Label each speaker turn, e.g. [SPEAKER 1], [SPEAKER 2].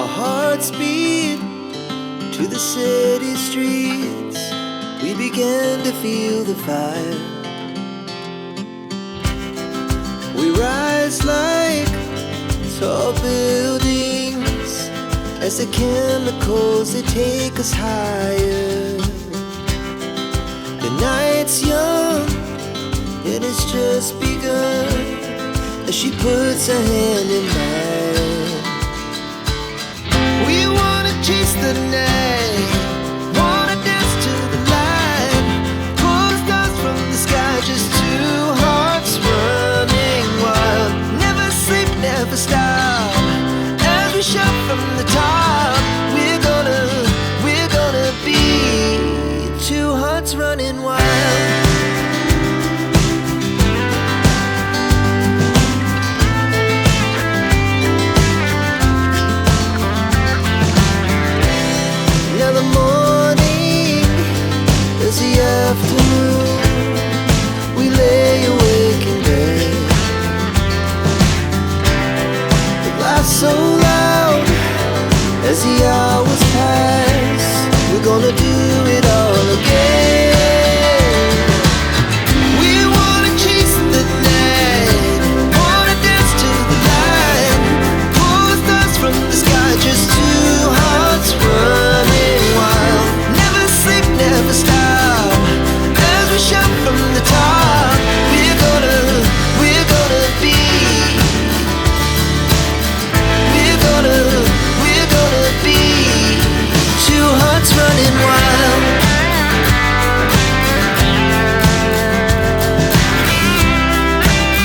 [SPEAKER 1] Our hearts beat to the city streets. We began to feel the fire. We rise like tall buildings as the chemicals, they take us higher. The night's young, it has just begun, as she puts her hand in mine. We wanna chase the night, wanna dance to the light, pull the stars from the sky, just two hearts running wild. Never sleep, never stop, as we shout from the top. We're gonna be two hearts running wild. Now the morning is the afternoon. We lay awake in bed. The laughs so loud as the